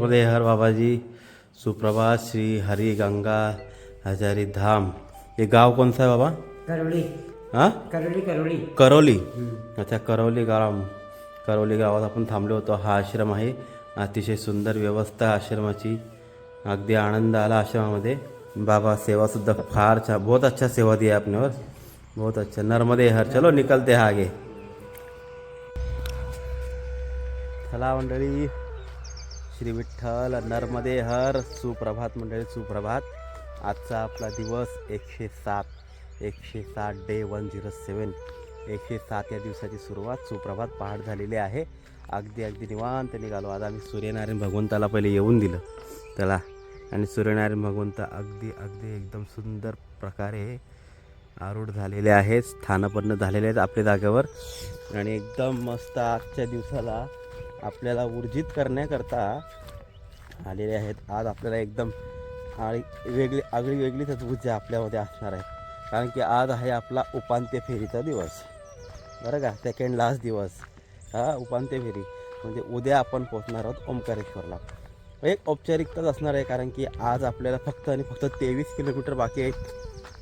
नर्मदे हर बाबाजी. सुप्रभात. श्री हरी गंगा हजारी धाम. हे गाव कोणतं आहे बाबा? करवली. हां, करवली. करवली. अच्छा, करवली गावात आपण थांबलो होतो. हा आश्रम आहे. अतिशय सुंदर व्यवस्था आश्रमाची. अगदी आनंद आला आश्रमामध्ये. बाबा सेवासुद्धा फार छान, बहुत अच्छा सेवा दिया आपने और बहुत अच्छा. नर्मदे हर. चलो निकलते हैं आगे. चला मंडळी, श्री विठ्ठल नर्मदे हर. सुप्रभात मंडळी, सुप्रभात. आजचा आपला दिवस 107 डे 107. 107 या दिवसाची सुरुवात. सुप्रभात पहाट झालेली आहे. अगदी निवांत निघालो. आज आम्ही सूर्यनारायण भगवंताला पहिले येऊन दिलं त्याला, आणि सूर्यनारायण भगवंत अगदी एकदम सुंदर प्रकारे आरूढ झालेले आहेत. स्थानपन्न झालेले आहेत आपल्या जागेवर, आणि एकदम मस्त आजच्या दिवसाला आपल्याला ऊर्जित करण्याकरता आलेले आहेत. आज आपल्याला एकदम वेगळीच ऊर्जा आपल्यामध्ये असणार आहे, कारण की आज आहे आपला उपांत्य फेरीचा दिवस, बरं का. सेकंड लास्ट दिवस हा उपांत्य फेरी, म्हणजे उद्या आपण पोचणार आहोत ओंकारेश्वरला. एक औपचारिकताच असणार आहे, कारण की आज आपल्याला फक्त 23 किलोमीटर बाकी आहेत.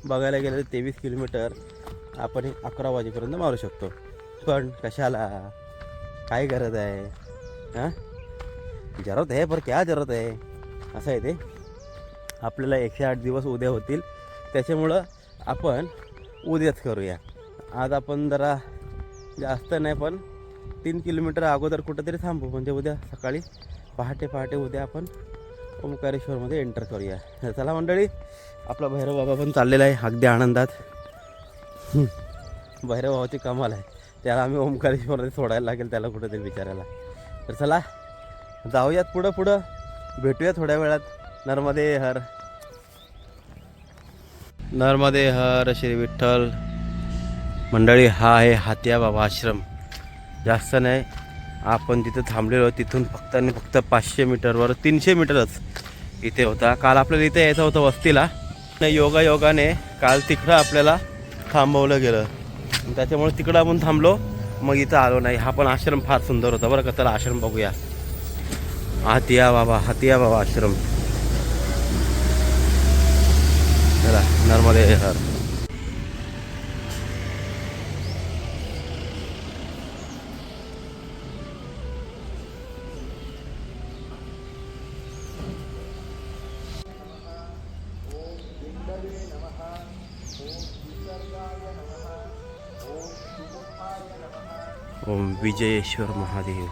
बघायला गेलं तर 23 किलोमीटर आपण 11 वाजेपर्यंत मारू शकतो. पण कशाला, काय गरज आहे? हां, जरूरत आहे पर क्या जरूरत आहे, असं आहे ते. आपल्याला 108 दिवस उद्या होतील, त्याच्यामुळं आपण उद्याच करूया. आज आपण जरा जास्त नाही, पण 3 किलोमीटर अगोदर कुठंतरी थांबू, म्हणजे उद्या सकाळी पहाटे उद्या आपण ओंकारेश्वरमध्ये एंटर करूया. चला मंडळी, आपला भैरव बाबा पण चाललेला आहे अगदी आनंदात. भैरव बाबाची कमाल आहे. त्याला आम्ही ओंकारेश्वरमध्ये सोडायला लागेल त्याला कुठंतरी विचारायला. तर चला जाऊयात पुढं, भेटूया थोड्या वेळात. नर्मदे हर. नर्मदे हर. श्री विठ्ठल. मंडळी, हा आहे हातिया बाबा आश्रम. जास्त नाही, आपण तिथं थांबलेलो, तिथून फक्त 500 मीटरवर, 300 मीटरच इथे होता. काल आपल्याला इथे यायचं होतं वस्तीला, योगाने काल तिकडं आपल्याला थांबवलं गेलं, त्याच्यामुळे तिकडं आपण थांबलो, मग इथं आलो नाही. हा पण आश्रम फार सुंदर होता बरं का. त्याला आश्रम बघूया. हातिया बाबा आश्रम. चला, नर्मदे हर. ओम विजयेश्वर महादेव.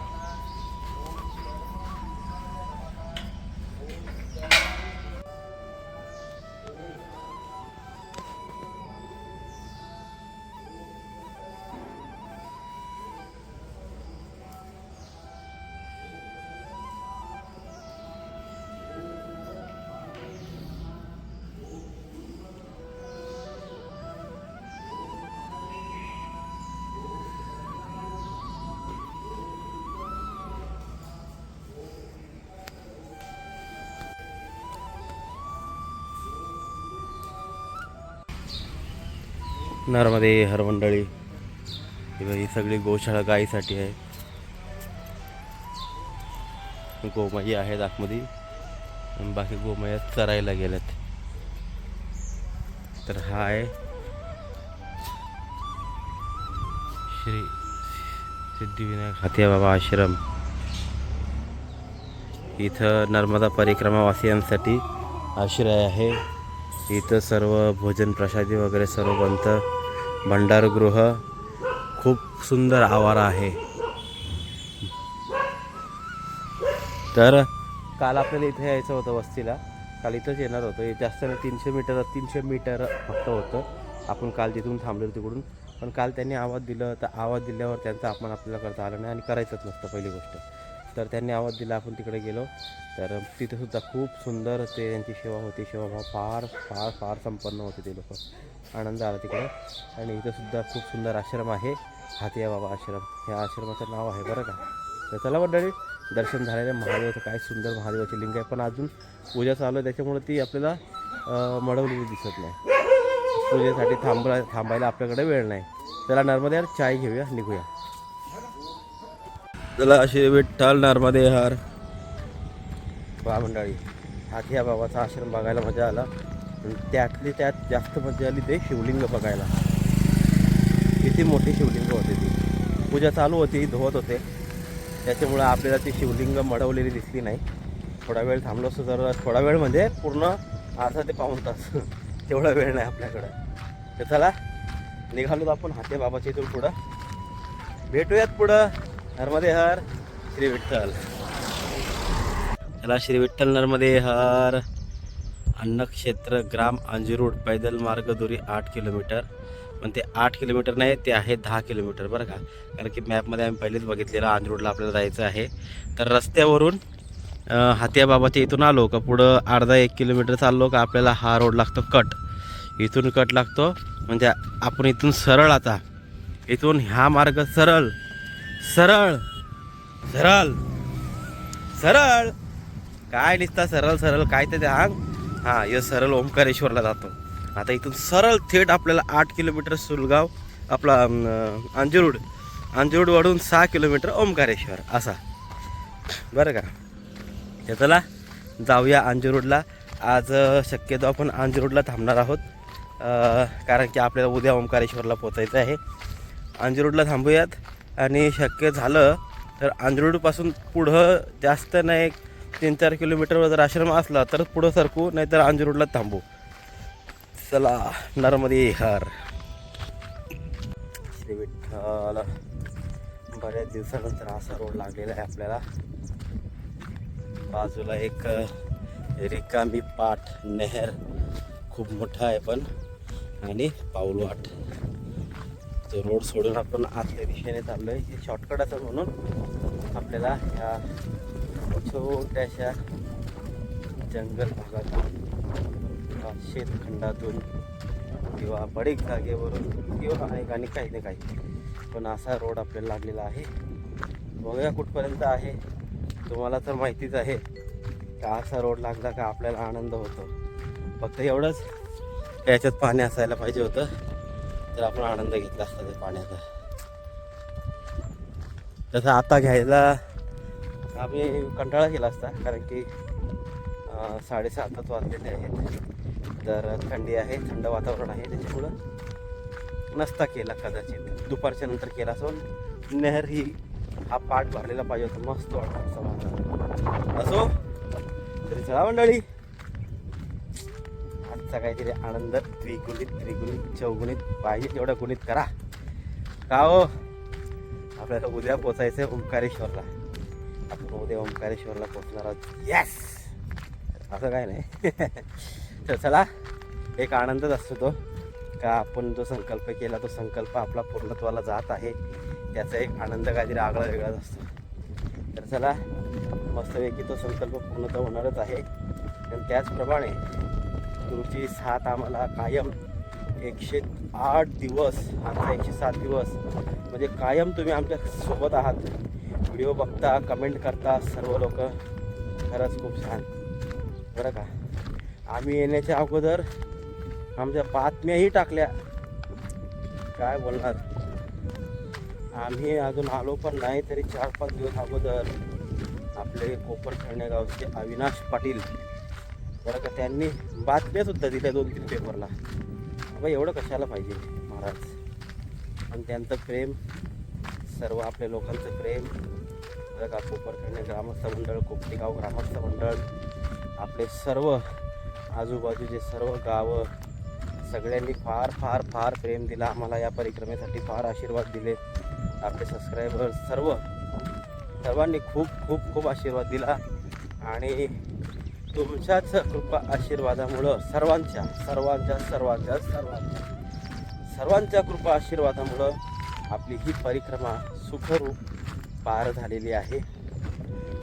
नर्मदे हर मंडळी. ही सगळी गोशाळा गायीसाठी आहे. गोमाई आहेत आतमध्ये, आणि बाकी गोमाया चरायला गेल्यात. तर हा आहे श्री सिद्धिविनायक हातिया बाबा आश्रम. इथं नर्मदा परिक्रमा वासियांसाठी आश्रय आहे. इथं सर्व भोजन प्रसादी वगैरे सर्व बनतं. भंडारगृह, खूप सुंदर आवारा आहे. तर काल आपल्याला इथे यायचं होतं वस्तीला, काल इथंच येणार होतं. जास्त नाही, 300 मीटर फक्त होतं. आपण काल जिथून थांबलो तिकडून, पण काल त्यांनी आवाज दिलं, तर आवाज दिल्यावर त्यांचा अपमान आपल्याला करता आला नाही, आणि करायचंच नसतं पहिली गोष्ट. तर त्यांनी आवाज दिला, आपण तिकडे गेलो. तर तिथंसुद्धा खूप सुंदर ते त्यांची सेवा होती. सेवाभाव फार संपन्न होते ते लोक. आनंद आला तिकडं. आणि इथंसुद्धा खूप सुंदर आश्रम आहे, हातिया बाबा आश्रम. ह्या आश्रमाचं नाव आहे बरं का. तर चला मंडळी, दर्शन झालेलं महादेवाचं. काय सुंदर महादेवाची लिंग आहे, पण अजून पूजा चालू आहे, त्याच्यामुळे ती आपल्याला मडवलेली दिसत नाही. पूजेसाठी थांबायला आपल्याकडे वेळ नाही. चला नर्मदे हर, चाय घेऊया, निघूया. चला श्री विठ्ठल. नर्मदे हर. चला मंडळी, हातिया बाबाचा आश्रम बघायला मजा आला. आणि त्यातली त्यात जास्त मजा आली ते शिवलिंग बघायला. किती मोठी शिवलिंग होते ती. पूजा चालू होती, धुवत होते, त्याच्यामुळं आपल्याला ती शिवलिंग मडवलेली दिसली नाही. थोडा वेळ थांबलो असतो तर, थोडा वेळ म्हणजे पूर्ण अर्धा ते पाऊण तास तेवढा वेळ नाही आपल्याकडं. तर चला निघालो आपण हातिया बाबाच्या इथून पुढं. भेटूयात पुढं. नर्मदे हर श्री विठ्ठल. चला, श्री विठ्ठल नर्मदे हर. अन्नक्षेत्र ग्राम अंजिरोड, पैदल मार्ग दुरी 8 किलोमीटर. पण ते 8 किलोमीटर नाही, ते आहे 10 किलोमीटर बरं का. कारण की मॅपमध्ये आम्ही पहिलेच बघितलेलं अंजिरोडला आपल्याला जायचं आहे. तर रस्त्यावरून हातिया बाबाच्या इथून आलो का पुढं अर्धा 1 किलोमीटर चाललो का आपल्याला हा रोड लागतो कट. इथून कट लागतो म्हणजे आपण इथून सरळ, आता इथून ह्या मार्ग सरळ सरळ सरळ सरळ काय निसता सरळ सरळ काय ते हां हां हे सरळ ओंकारेश्वरला जातो. आता इथून सरळ थेट आपल्याला 8 किलोमीटर सुलगाव आपला अंजिरोड वाढून 6 किलोमीटर ओंकारेश्वर असा बरं का. तर चला जाऊया अंजिरोडला. आज शक्यतो आपण अंजिरोडला थांबणार आहोत, कारण की आपल्याला उद्या ओंकारेश्वरला पोचायचं आहे. अंजिरोडला थांबूयात आणि शक्य झालं तर अंजिरोडपासून पुढं जास्त नाही 3-4 किलोमीटरवर जर आश्रम असला तर पुढं सरकू, नाहीतर अंजिरोडला थांबू. चला नर्मदे हर श्री विठ्ठल. बऱ्याच दिवसानंतर असा रोड लागलेला आहे आपल्याला. बाजूला एक रिकामी पाट नहर खूप मोठा आहे पण, आणि पाऊलवाट. तो रोड सोडून आपण आतल्या दिशेने चाललो आहे. हे शॉर्टकट असं म्हणून आपल्याला ह्या छोट्याशा जंगल भागातून, शेतखंडातून किंवा बडीक जागेवरून किंवा आणि काही ना काही, पण असा रोड आपल्याला लागलेला आहे. बघूया कुठपर्यंत आहे. तुम्हाला तर माहितीच आहे का असा रोड लागला का आपल्याला आनंद होतो. फक्त एवढंच याच्यात पाणी असायला पाहिजे होतं, तर आपण आनंद घेतला असता त्या पाण्याचा. तसं आता घ्यायला आम्ही कंटाळा केला असता, कारण की 7:30 वाजलेले आहेत. तर थंडी आहे, थंड वातावरण आहे, त्याच्यामुळं नसता केला कदाचित. दुपारच्या नंतर केला असो. नहर ही हा पाठ भरलेला पाहिजे होता, मस्त वाटतं असो. तरी चला मंडळी, आजचा काहीतरी आनंद त्रिगुणित चौगुणित पाहिजे तेवढा गुणित करा का हो. आपल्याला उद्या पोचायचं आहे ओंकारेश्वरला. आपण उद्या ओंकारेश्वरला पोचणार आहोत. येस, असं काय नाही. तर चला, एक आनंदच असतो तो का आपण जो संकल्प केला तो संकल्प आपला पूर्णत्वाला जात आहे, त्याचा एक आनंद काहीतरी आगळा वेगळाच असतो. तर चला, मस्तपैकी तो संकल्प पूर्णतः होणारच आहे. आणि त्याचप्रमाणे तुमची साथ आम्हाला कायम 108 दिवस, आमचा 107 दिवस म्हणजे कायम तुम्ही आमच्या सोबत आहात. व्हिडिओ बघता, कमेंट करता सर्व लोक, खरंच खूप छान बरं का. आम्ही येण्याच्या अगोदर आमच्या बातम्याही टाकल्या, काय बोलणार. आम्ही अजून आलो पण नाही तरी 4-5 दिवस अगोदर आपले कोपरखैरणे गावचे अविनाश पाटील बरं का, त्यांनी बातम्यासुद्धा दिल्या 2-3 पेपरला. बाबा एवढं कशाला पाहिजे महाराज. आणि त्यांचं प्रेम, सर्व आपल्या लोकांचं प्रेम बरं का. कोपरखैरणे ग्रामस्थ मंडळ, कोपरीगाव ग्रामस्थ मंडळ, आपले सर्व आजूबाजूचे सर्व गावं, सगळ्यांनी फार फार फार प्रेम दिला आम्हाला. या परिक्रमेसाठी फार आशीर्वाद दिले. आपले सबस्क्रायबर्स सर्वांनी खूप खूप खूप आशीर्वाद दिला. आणि तुमच्याच कृपा आशीर्वादामुळं, सर्वांच्या कृपा आशीर्वादामुळं आपली ही परिक्रमा सुखरूप पार झालेली आहे.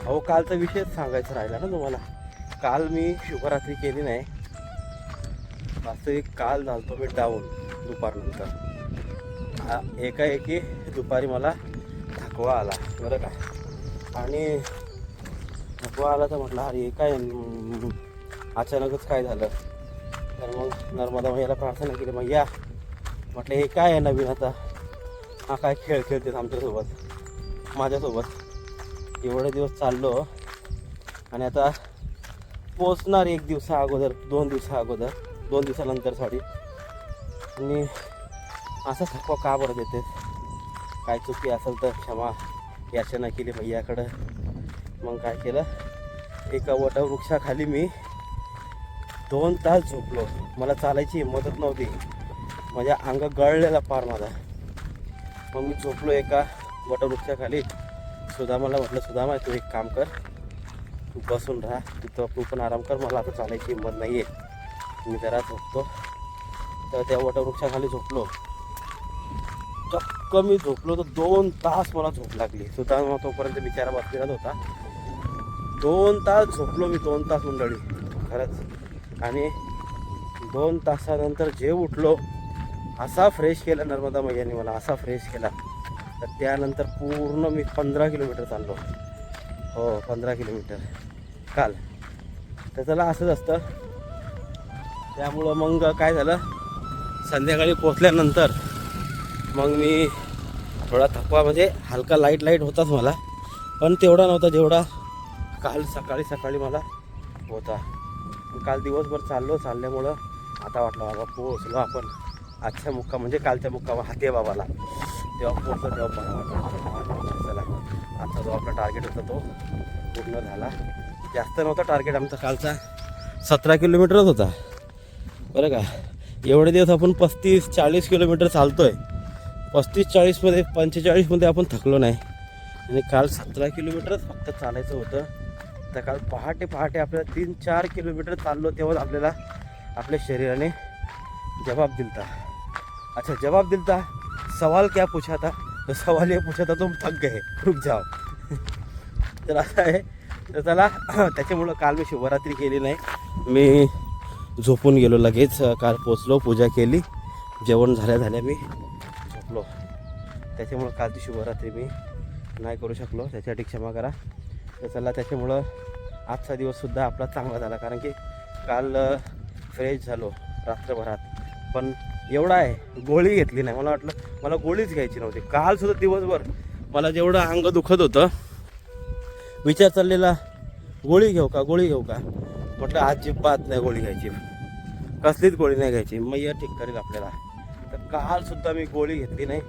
अहो, कालचा विषयच सांगायचा राहिला ना तुम्हाला. काल मी शुभरात्री केली नाही. वास्तविक काल झालतो मी डाऊन दुपारनंतर. एकाएकी दुपारी मला थकवा आला बरं का. आणि थकवा आला तर म्हटलं अरे काय अचानकच काय झालं. तर मग नर्मदा मैयाला प्रार्थना केली. मग या म्हटलं हे काय आहे नवीन आता, हा काय खेळ खेळतेस आमच्यासोबत, माझ्यासोबत. एवढे दिवस चाललो आणि आता पोचणार 1 दिवसा अगोदर 2 दिवसा अगोदर 2 दिवसानंतर सॉरी. आणि असा थकवा का बरं देते, काय चुकी असेल तर क्षमा याचना केली भैयाकडं. मग काय केलं, एका वटवृक्षाखाली मी 2 तास झोपलो. मला चालायची हिंमतच नव्हती, माझ्या अंग गळलेला पार माझा. मग मी झोपलो एका वटवृक्षाखाली. सुदामाला म्हटलं, सुदामा तू एक काम कर, तू बसून राहा तिथं, तू पण आराम कर, मला आता चालायची हिंमत नाही आहे, मी जरा झोपतो. तर त्या वटवृक्षाखाली झोपलो. चक्क मी झोपलो तर 2 तास मला झोप लागली. सुदामा तोपर्यंत बिचारा बसलेलाच होता. 2 तास झोपलो मी, 2 तास मंडळी खरंच. आणि 2 तासानंतर जे उठलो, असा फ्रेश केला नर्मदा मैयाने मला, असा फ्रेश केला. तर त्यानंतर पूर्ण मी 15 किलोमीटर चाललो. हो 15 किलोमीटर काल. तर त्याला असंच असतं. त्यामुळं मग काय झालं, संध्याकाळी पोचल्यानंतर मग मी थोडा थकवा म्हणजे हलका लाईट होताच मला, पण तेवढा नव्हता जेवढा काल सकाळी मला होता. काल दिवसभर चालल्यामुळं आता वाटलं बाबा पोचलो आपण आजच्या मुक्काम म्हणजे कालच्या मुक्काम हाते बाबाला, तेव्हा पोचलो, तेव्हा बरं वाटलं. चला आता जो आपला टार्गेट होता तो पूर्ण झाला. जास्त नव्हता टार्गेट आमचा कालचा, 17 किलोमीटरच होता बरं का. एवढे दिवस आपण 35-40 किलोमीटर चालतोय, 35-40मध्ये 45मध्ये आपण थकलो नाही. आणि काल 17 किलोमीटरच फक्त चालायचं होतं. तर काल पहाटे आपल्याला 3-4 किलोमीटर चाललो, तेव्हा आपल्याला आपल्या शरीराने जवाब दिलता. अच्छा जवाब दिलता, सवाल क्या पूछा था, तो सवाल ये पूछा था तुम थक गए रुक जाओ. तर असं आहे. तर त्याला त्याच्यामुळं काल मी शिवरात्री केली नाही, मी झोपून गेलो लगेच. काल पोचलो, पूजा केली, जेवण झाल्या मी झोपलो. त्याच्यामुळं कालची शिवरात्री मी नाही करू शकलो, त्याच्यासाठी क्षमा करा. तर चला त्याच्यामुळं आजचा दिवससुद्धा आपला चांगला झाला, कारण की काल फ्रेश झालो रात्रभरात. पण एवढा आहे, गोळी घेतली नाही. मला वाटलं मला गोळीच घ्यायची नव्हती. कालसुद्धा दिवसभर मला जेवढं अंग दुखत होतं, विचार चाललेला गोळी घेऊ का. म्हटलं अजिबात नाही गोळी घ्यायची, कसलीच गोळी नाही घ्यायची, मैया ठीक करेल आपल्याला. तर कालसुद्धा मी गोळी घेतली नाही.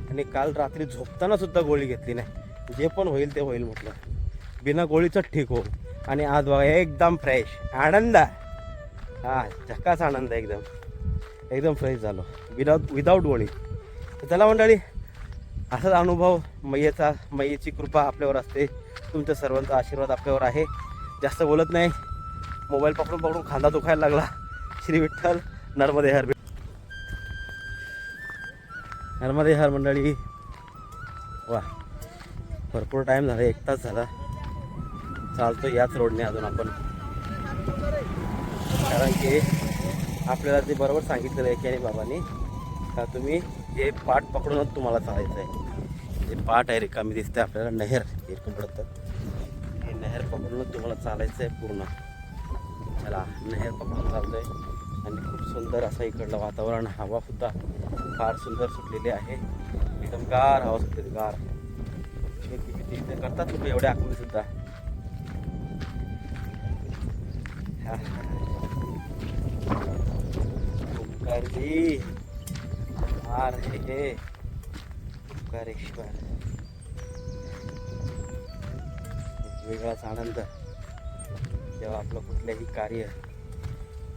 आणि काल रात्री झोपताना सुद्धा गोळी घेतली नाही. जे पण होईल ते होईल म्हटलं, बिना गोळीचं ठीक हो. आणि आज बघा एकदम फ्रेश, आनंद, हा झकास आनंद, एकदम फ्रेश झालो विदाऊट गोळी. तर चला मंडळी, असाच अनुभव मैयेची कृपा आपल्यावर असते, तुमच्या सर्वांचा आशीर्वाद आपल्यावर आहे. जास्त बोलत नाही, मोबाईल पकडून खांदा दुखायला लागला. श्री विठ्ठल नर्मदे हर. नर्मदे हर मंडळी. वा भरपूर टाईम झाला, 1 तास झाला चालतो याच रोडने अजून आपण. कारण की आपल्याला ते बरोबर सांगितलेलं आहे की बाबांनी का तुम्ही हे पाठ पकडूनच तुम्हाला चालायचं आहे. जे पाठ आहे रिकामी दिसते आपल्याला, नहेर इरकून पडतं, हे नहेर पकडूनच तुम्हाला चालायचं आहे पूर्ण. चला नहेर पकडून चालतोय. आणि खूप सुंदर असं इकडलं वातावरण, हवासुद्धा फार सुंदर सुटलेली आहे, एकदम गार हवा सुटलेली, गार. शेती इथे करतात लोक एवढ्या आखून सुद्धा. ओंकारजी हे ओंकारेश्वर, वेगळाच आनंद जेव्हा आपलं कुठलंही कार्य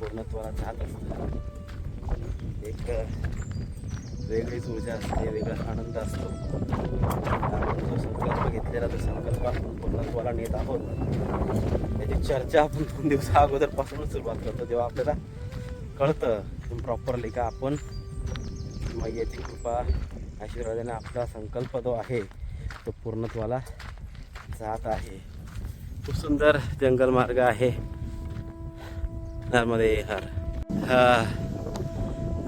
पूर्णत्वाला जात असतं. एक वेगळीच ऊर्जा असते, वेगळाच आनंद असतो. आपण जो संकल्प घेतलेला तो संकल्प आपण पूर्णत्वाला नेत आहोत, त्याची चर्चा आपण 2 दिवसा अगोदरपासूनच सुरुवात करतो. जेव्हा आपल्याला कळतं प्रॉपरली का आपण मैयाची कृपा आशीर्वादाने आपला संकल्प जो आहे तो पूर्णत्वाला जात आहे. खूप सुंदर जंगल मार्ग आहे नर्मदे हर. हा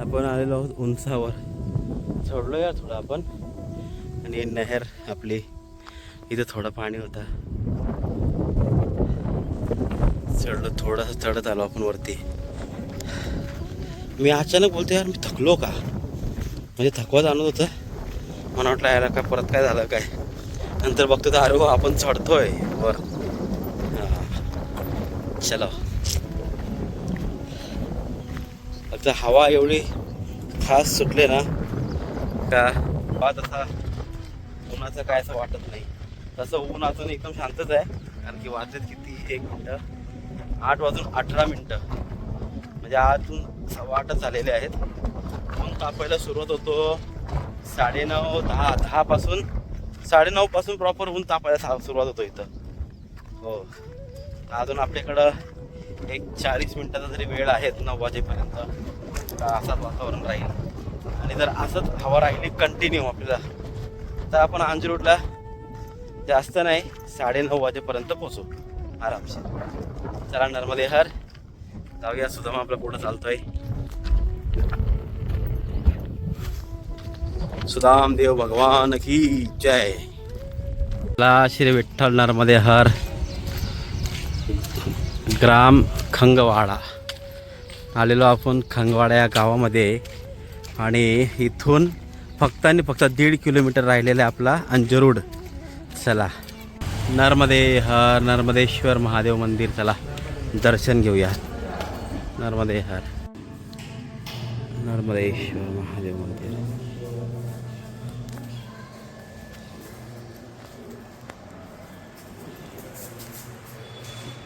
आपण आलेलो आहोत उंचावर, चढलो यार थोडं आपण. आणि नहर आपली इथं थोडं पाणी होतं, थोडंसं चढत आलो आपण वरती. मी अचानक बोलतो यार मी थकलो का, म्हणजे थकवा जाणवत होतं. मला वाटलं यायला काय परत काय झालं काय, नंतर बघतो तर अरे हो आपण चढतोय वर. हां चलो. फक्त हवा एवढी खास सुटले ना का बात असा उन्हाचं काय असं वाटत नाही. तसं ऊन अजून एकदम शांतच आहे, कारण की वाजलेत किती 1 मिनटं 8:18 म्हणजे अजून 8:15 झालेले आहेत. ऊन तापायला सुरुवात होतो 9:30 10 पासून 9:30 पासून प्रॉपर ऊन तापायला सुरुवात होतो इथं. हो, अजून आपल्याकडं एक 40 मिनिटाचा जरी वेळ आहे 9 वाजेपर्यंत असंच वातावरण राहील. आणि जर असंच हवा राहिली कंटिन्यू आपल्याला तर आपण अंजरूडला जास्त नाही 9:30 वाजेपर्यंत पोचू आरामशीर. चला नर्मदे हर जाऊया. सुदामा आपला पुढं चालतोय. सुदाम देव भगवान की जय. श्री विठ्ठल नर्मदे हर. ग्राम खंगवाडा आलेलो आपण खंगवाडा या गावामध्ये. आणि इथून फक्त आणि फक्त 1.5 किलोमीटर राहिलेला आपला अंजरूड. चला नर्मदे हर. नर्मदेश्वर महादेव मंदिर, चला दर्शन घेऊया. नर्मदे हर. नर्मदेश्वर महादेव मंदिर.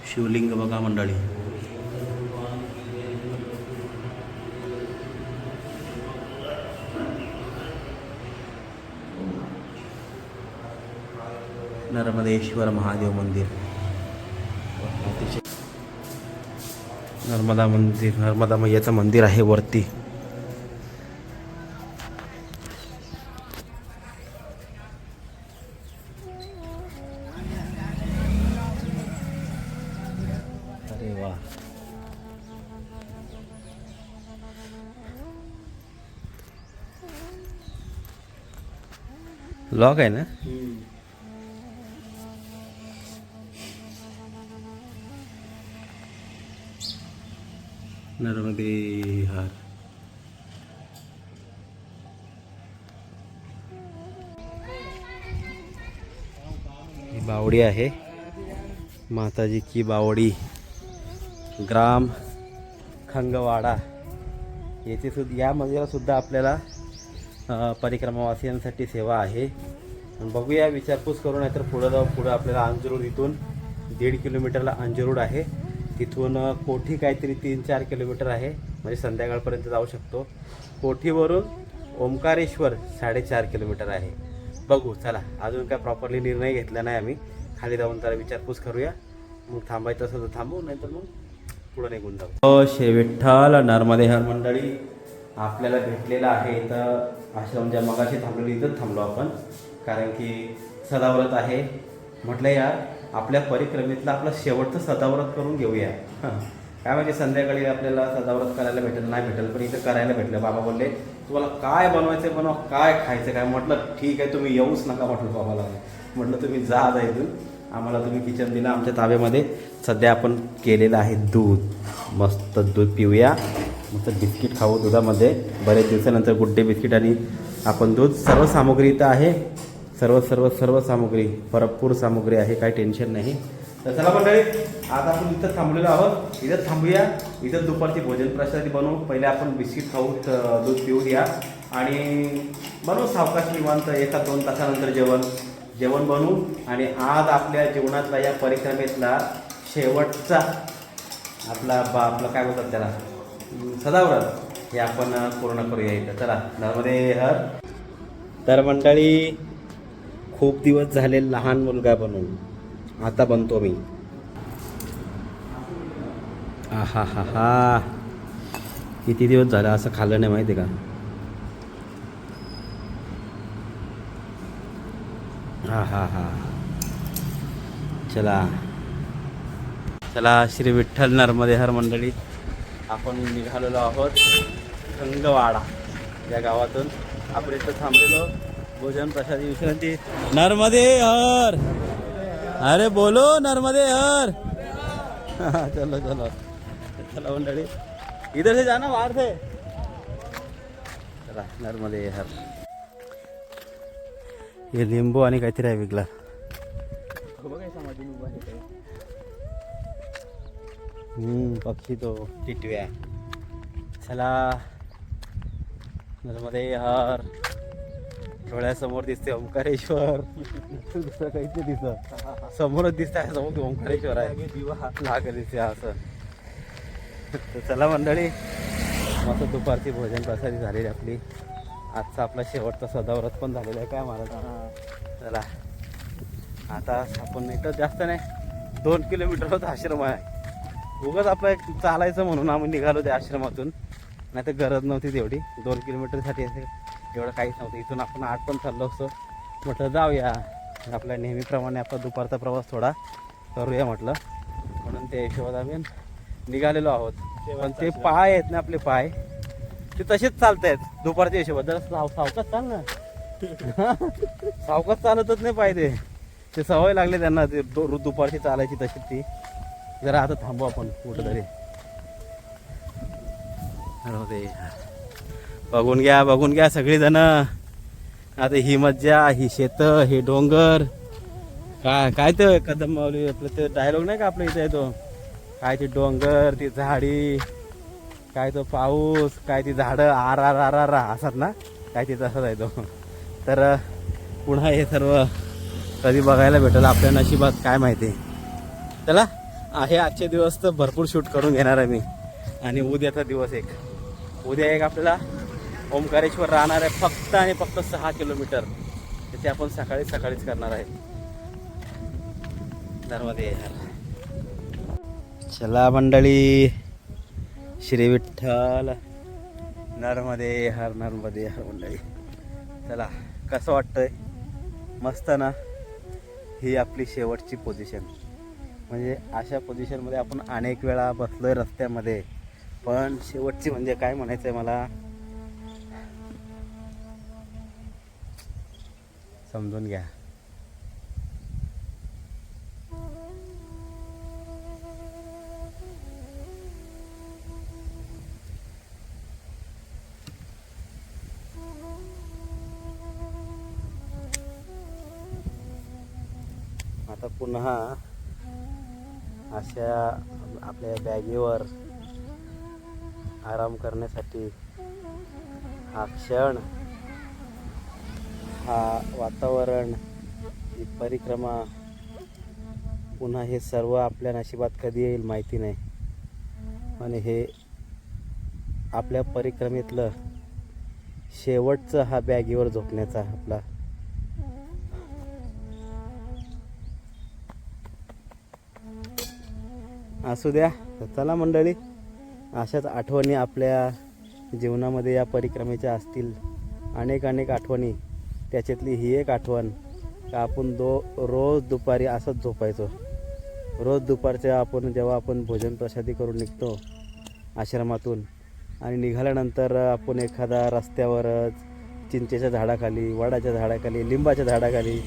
शिवलिंग बघा मंडळी. नर्मदेश्वर महादेव मंदिर. नर्मदा मंदिर, नर्मदा मैयाचं मंदिर आहे वरती. अरे वा, लॉक आहे ना. नर्मदे हर. ही बावडी आहे, माताजी की बावडी. ग्राम खंगवाडा येथे सुद्धा, या मंदिरात सुद्धा आपल्याला परिक्रमावासियांसाठी सेवा आहे. बघूया, विचारपूस करू. नाही तर पुढं जाऊ. पुढं आपल्याला अंजरूड, इथून 1.5 किलोमीटरला अंजरूड आहे. तिथून कोठी काहीतरी 3-4 किलोमीटर आहे, म्हणजे संध्याकाळपर्यंत जाऊ शकतो. कोठीवरून ओंकारेश्वर 4.5 किलोमीटर आहे. बघू, चला. अजून काय प्रॉपरली निर्णय घेतला नाही आम्ही. खाली जाऊन त्याला विचारपूस करूया. मग थांबायचं असेल तर थांबू, नाही तर मग पुढं निघून जाऊ. श्री विठ्ठल नर्मदे हर मंडळी आपल्याला भेटलेला आहे. इथं आश्रम ज्या मगाशी थांबलेली इथंच थांबलो आपण, कारण की सदाव्रत आहे. म्हटलं यार आपल्या परिक्रमेतलं आपलं शेवटचं सदाव्रत करून घेऊया. काय म्हणजे संध्याकाळी आपल्याला सदाव्रत करायला भेटेल नाही भेटेल, पण इथं करायला भेटलं. बाबा बोलले तुम्हाला काय बनवायचं बनवा, काय खायचं काय. म्हटलं ठीक आहे, तुम्ही येऊच नका म्हटलं बाबाला. म्हटलं तुम्ही जा इथून. आम्हाला तुम्ही किचन दिलं आमच्या ताब्यामध्ये. सध्या आपण केलेलं आहे दूध. मस्त दूध पिऊया, मस्त बिस्किट खाऊ दुधामध्ये. बरेच दिवसानंतर गुड्डे बिस्किट आणि आपण दूध. सर्व सामुग्री इथं आहे. सर्व सामुग्री, भरपूर सामुग्री आहे, काही टेन्शन नाही. तर चला मंडळी, आज आपण इथं थांबलेलो आहोत. इथं थांबूया. इथं दुपारची भोजन प्रसादी बनवू. पहिले आपण बिस्किट खाऊ, दूध पिऊ द्या आणि बनवू सावकाश निवांत. 1-2 तासानंतर जेवण बनवू. आणि आज आपल्या जीवनातला, या परिक्रमेतला शेवटचा आपला काय बोलतात त्याला, सदाव्रत, हे आपण पूर्ण करूया इथं. चला नर्मदे हर. तर मंडळी, खूप दिवस झाले लहान मुलगा बनून, आता बनतो मी. आहा हा हा, किती दिवस झालं असं खाल्लं नाही माहिती का. हा हा हा. चला चला, श्री विठ्ठल नर्मदे हर मंडळी. आपण निघालेलो आहोत खंगवाडा या गावातून. आपण इथं थांबलेलो भोजन प्रसादी विश्रांती. नर्मदे हर. अरे बोलो नर्मदे हर. चलो चलो चला मंडळी, इधर से जाना, बाहर से. चला नर्मदे हर. हे लिंबू आणि काहीतरी आहे विकला. पक्षी तो टिटव्या. चला, नर्मदे हर. डोळ्यासमोर दिसते ओंकारेश्वर. दुसरं काहीच नाही दिसत, समोरच दिसत आहे, समोर ओंकारेश्वर आहे, दिवा लागेल दिसते असं. तर चला मंडळी, मस्त दुपारची भोजन प्रसादी झालेली आपली. आजचा आपला शेवटचा सदाव्रत पण झालेला आहे काय महाराज. चला आता आपण इथं जास्त नाही 2 किलोमीटरच आश्रम आहे. उगाच आपलं चालायचं म्हणून आम्ही निघालो त्या आश्रमातून, नाही तर गरज नव्हती तेवढी. 2 किलोमीटरसाठी असं एवढं काहीच नव्हतं. इथून आपण 8 पण चाललो असतो. म्हटलं जाऊया आपल्या नेहमीप्रमाणे आपला दुपारचा प्रवास थोडा करूया म्हटलं, म्हणून त्या हिशोबात आम्ही निघालेलो आहोत. पण ते पाय आहेत ना आपले पाय, ते तसेच चालत आहेत दुपारच्या हिशोबात. जरा सावकाश चाल ना. सावकाश चालतच नाही पाहिजे, ते सवय लागले त्यांना ते दुपारची चालायची तशीच ती. जरा आता थांबू आपण कुठंतरी. बघून घ्या सगळीजण. आता ही मज्जा, ही शेत, हे डोंगर, काय ते कदम माऊली आपलं ते डायलॉग नाही का आपल्या इथे तो, काय ती डोंगर, ती झाडी, काय तो पाऊस, काय ती झाडं आर आर आर आर असतात ना, काय ते तसंच आहे तो. तर पुन्हा हे सर्व कधी बघायला भेटेल आपल्या नशिबात काय माहिती. चला, आहे आजचे दिवस तर भरपूर शूट करून घेणार आहे मी. आणि उद्याचा दिवस उद्या एक आपल्याला ओंकारेश्वर राहणार आहे फक्त आणि फक्त 6 किलोमीटर. ते आपण सकाळीच करणार आहे. नर्मदे. चला मंडळी, श्री विठ्ठल. नर्मदे हर मंडळी. चला, कसं वाटतंय? मस्त ना. ही आपली शेवटची पोझिशन. म्हणजे अशा पोझिशनमध्ये आपण अनेक वेळा बसलोय रस्त्यामध्ये, पण शेवटची म्हणजे काय म्हणायचं आहे मला, समजून घ्या. आता पुन्हा अशा आपल्या बॅगेवर आराम करण्यासाठी हा क्षण, हा वातावरण, ही परिक्रमा, पुन्हा हे सर्व आपल्या नशिबात कधी येईल माहिती नाही. आणि हे आपल्या परिक्रमेतलं शेवटचं हा बॅगेवर झोपण्याचा आपला असू द्या. तर चला मंडळी, अशाच आठवणी आपल्या जीवनामध्ये या परिक्रमेच्या असतील. अनेक आठवणी. त्याच्यातली ही एक आठवण का आपण रोज दुपारी असंच झोपायचो. रोज दुपारच्या जेव्हा आपण भोजन प्रसादी करून निघतो आश्रमातून, आणि निघाल्यानंतर आपण एखादा रस्त्यावरच चिंचेच्या झाडाखाली, वडाच्या झाडाखाली, लिंबाच्या झाडाखाली,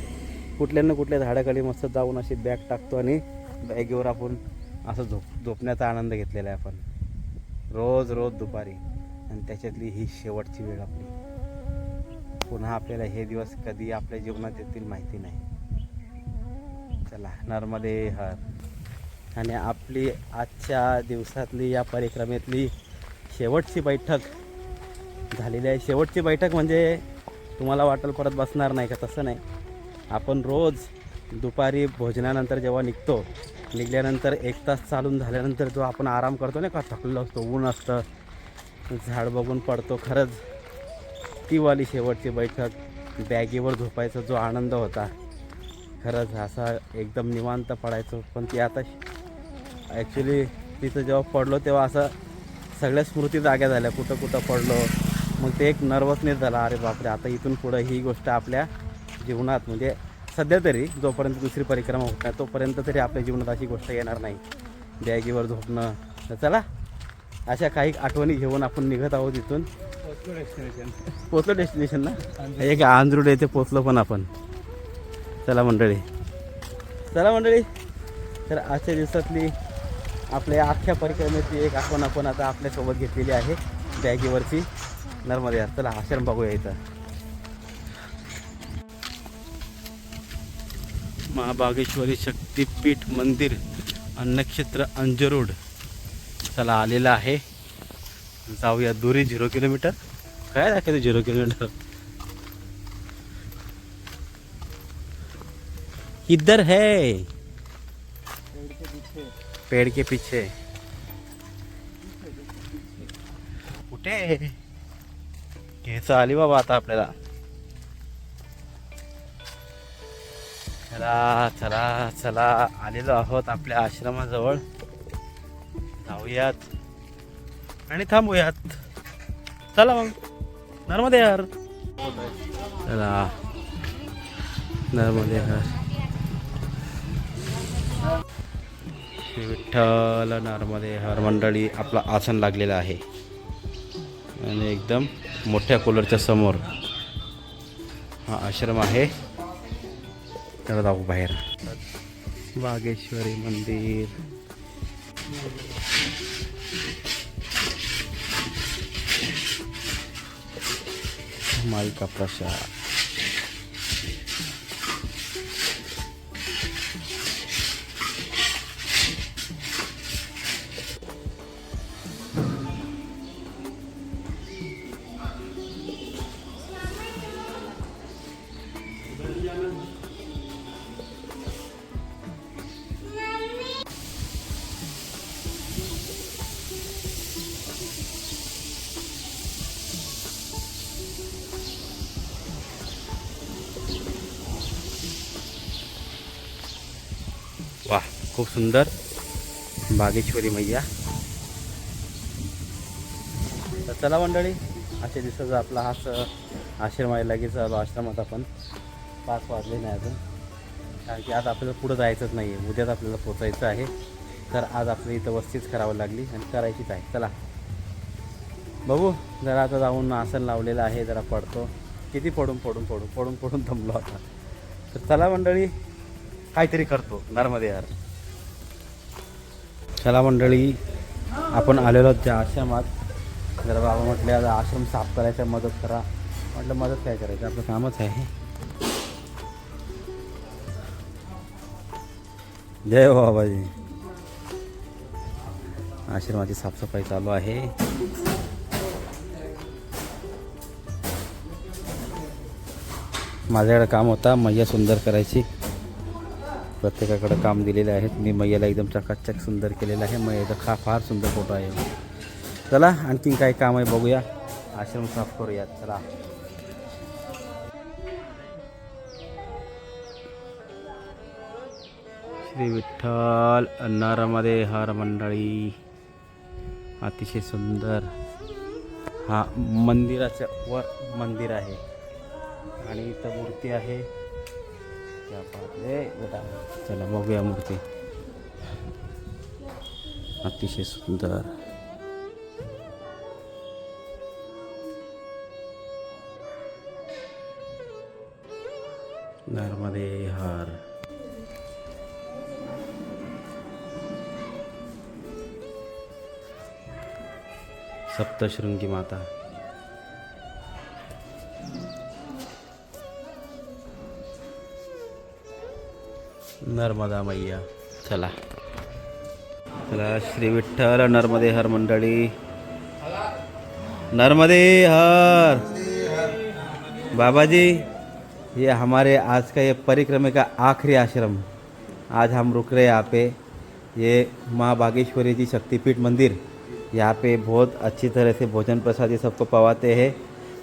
कुठल्या झाडाखाली मस्त जाऊन अशी बॅग टाकतो आणि बॅगेवर आपण असं झोपण्याचा आनंद घेतलेला आहे आपण रोज दुपारी. आणि त्याच्यातली ही शेवटची वेळ आपली. पुन्हा आपल्याला हे दिवस कधी आपल्या जीवनात येतील माहिती नाही. चला, नर्मदे हर. आणि आपली आजच्या दिवसातली या परिक्रमेतली शेवटची बैठक झालेली आहे. शेवटची बैठक म्हणजे तुम्हाला वाटेल परत बसणार नाही का, तसं नाही. आपण रोज दुपारी भोजनानंतर जेव्हा निघल्यानंतर 1 तास चालून झाल्यानंतर जो आपण आराम करतो ना, का थकलेलो असतो, ऊन असतं, झाड बघून पडतो, खरंच ती वाली शेवटची बैठक, बॅगेवर झोपायचा जो आनंद होता, खरंच असा एकदम निवांत पडायचो. पण ती आता ॲक्च्युली तिथं जेव्हा पडलो तेव्हा असं सगळ्या स्मृती जाग्या झाल्या, कुठं पडलो. मग ते एक नर्वसनेस झाला, अरे बापरे, आता इथून पुढं ही गोष्ट आपल्या जीवनात, म्हणजे सध्या तरी जोपर्यंत दुसरी परिक्रमा होत नाही तोपर्यंत तरी आपल्या जीवनात अशी गोष्ट येणार नाही, बॅगेवर झोपणं. तर चला, अशा काही आठवणी घेऊन आपण निघत आहोत इथून. पोचलो डेस्टिनेशन ना, एक आंध्रुड येथे पोचलो पण आपण. चला मंडळी. तर आजच्या दिवसातली आपल्या अख्ख्या परिक्रमेची एक आठवण आपण आता आपल्यासोबत घेतलेली आहे बॅगेवरची. नर्मदे. चला आश्रम बघूया इथं. महाबागेश्वरी शक्तिपीठ मंदिर अन्नक्षेत्र अंजरूड. चला आलेला आहे. जाऊया दुरी 0 किलोमीटर. काय दाखवते 0 किलोमीटर? इधर है पेड़ के पीछे. कुठे केस आली बाबा आता आपल्याला. चला चला चला आलेलो आहोत आपल्या आश्रमाजवळ. जाऊयात आणि थांबूयात. चला मग नर्मदे हर. चला नर्मदे हर. श्री विठ्ठल नर्मदे हर मंडळी. आपला आसन लागलेलं आहे आणि एकदम मोठ्या कूलरच्या समोर हा आश्रम आहे. त्याला जाऊ बाहेर. वागेश्वरी मंदिर. माई का प्रसाद. वाह खूप सुंदर बागेश्वरी मैया. तर चला मंडळी अशा दिवसाचा आपला हाच आश्रम आहे. लगेच आलो आश्रमात आपण. 5 वाजले नाही अजून, कारण की आज आपल्याला पुढं जायचंच नाही आहे. उद्याच आपल्याला पोचायचं आहे. तर आज आपल्याला इथं वस्तीच करावं लागली आणि करायचीच आहे. चला बघू जरा आता जाऊन आसन लावलेलं आहे. जरा पडतो. किती पडून थांबलो आता. तर चला मंडळी काहीतरी करतो नर्मदे यार. चला मंडळी आपण आलेलो त्या आश्रमात. जरा बाबा म्हटले आता आश्रम साफ करायचा, मदत करा. म्हटलं मदत काय करायचं, आपलं कामच आहे. जय बाबाजी. आश्रमाची साफसफाई चालू आहे. माझ्याकडे काम होता मैया सुंदर करायची. प्रत्येकाकडे काम दिलेले आहेत. मी मैयाला एकदम चकाचक सुंदर केलेलं आहे. मैयाचा फार सुंदर फोटो आहे. चला आणखीन काय काम आहे बघूया. आश्रम साफ करूयात. चला श्री विठ्ठल नर्मदे हर मंडळी. अतिशय सुंदर हा मंदिराच्या वर मंदिर आहे आणि इथं मूर्ती आहे. बेटा चला बघूया मूर्ती. अतिशय सुंदर. नर्मदे हर. सप्तशृंगी माता. नर्मदा मैया. चला चला श्री विठ्ठल नर्मदे हर मंडळी. नर्मदे हर. बाबा जी ये हमारे आज का ये परिक्रमा का आखिरी आश्रम. आज हम रुक रहे यहाँ पे. ये माँ बागेश्वरी जी शक्तिपीठ मंदिर. यहाँ पे बहुत अच्छी तरह से भोजन प्रसाद ये सबको पवाते हैं.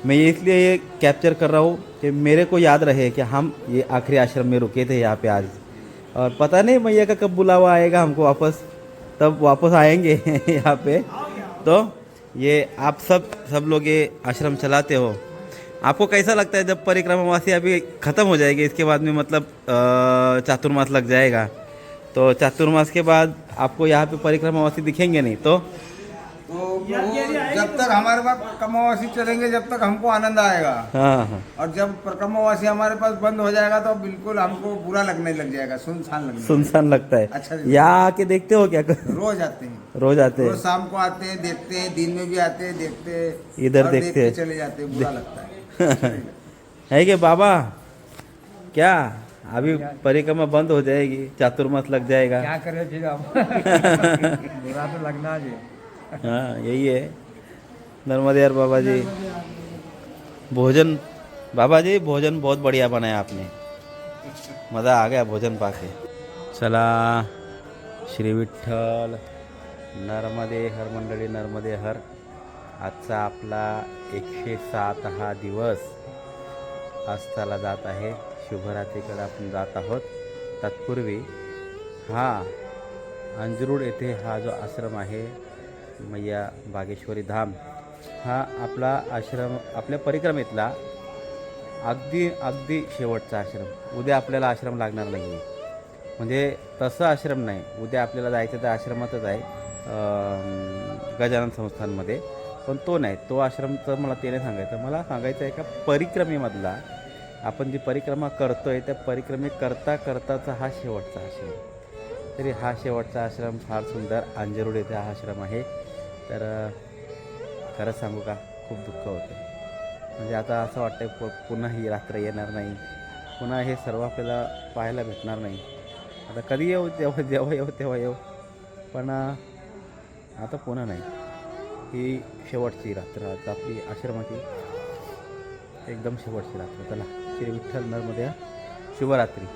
मैं ये इसलिए ये कैप्चर कर रहा हूँ कि मेरे को याद रहे कि हम ये आखिरी आश्रम में रुके थे यहाँ पे आज. और पता नहीं मैया का कब बुलावा आएगा हमको वापस, तब वापस आएंगे यहाँ पे. तो ये आप सब लोग ये आश्रम चलाते हो. आपको कैसा लगता है जब परिक्रमावासी अभी ख़त्म हो जाएगी, इसके बाद में मतलब चातुर्मास लग जाएगा, तो चातुर्मास के बाद आपको यहाँ पे परिक्रमावासी दिखेंगे नहीं तो जब तक हमारे पास परिक्रमावासी चलेंगे जब तक हमको आनंद आएगा. हाँ. और जब परिक्रमावासी हमारे पास बंद हो जाएगा तो बिल्कुल हमको बुरा लगने लग जाएगा. सुनसान लगता है. अच्छा यहाँ आके देखते हो क्या? रोज आते हैं. रोज आते हैं. रोज शाम को आते हैं, देखते हैं, दिन में भी आते हैं, देखते हैं, इधर और देखते हैं. चले जाते हैं. बुरा लगता है. है कि बाबा क्या अभी परिक्रमा बंद हो जाएगी, चातुर्मास लग जाएगा. क्या करें फिर हम. बुरा तो लगना है. हाँ यही है. नर्मदे यार बाबा जी। भोजन बाबा जी भोजन बहुत बढ़िया बनाया आपने, मज़ा आ गया भोजन पाके। चला श्री विठ्ठल नर्मदे हर मंडळी, नर्मदे हर। आजचा आपला 107 हा दिवस आजताला जात आहे, शुभरात्रीकडे आपण जात आहोत। तत्पूर्वी हा अंजरूड येथे हा जो आश्रम आहे मैया बागेश्वरी धाम, हा आपला आश्रम आपल्या परिक्रमेतला अगदी अगदी शेवटचा आश्रम। उद्या आपल्याला आश्रम लागणार नाही आहे, म्हणजे तसं आश्रम नाही। उद्या आपल्याला जायचं तर आश्रमातच आहे, गजानन संस्थानमध्ये, पण तो नाही, तो आश्रमचं मला ते नाही सांगायचं। मला सांगायचं आहे का परिक्रमेमधला आपण जी परिक्रमा करतो आहे त्या परिक्रमे करता करताचा हा शेवटचा आश्रम। तरी हा शेवटचा आश्रम फार सुंदर अंजरूड येथे हा आश्रम आहे। तर खरंच सांगू का खूप दुःख होतं, म्हणजे आता असं वाटतं पुन्हा ही रात्र येणार नाही, पुन्हा हे सर्व आपल्याला पाहायला भेटणार नाही। आता कधी येऊ, जेव्हा येऊ तेव्हा येऊ, पण आता पुन्हा नाही। ही शेवटची रात्र आता आपली आश्रमाची, एकदम शेवटची रात्र। चला श्री विठ्ठल नर्मदे, शुभरात्री।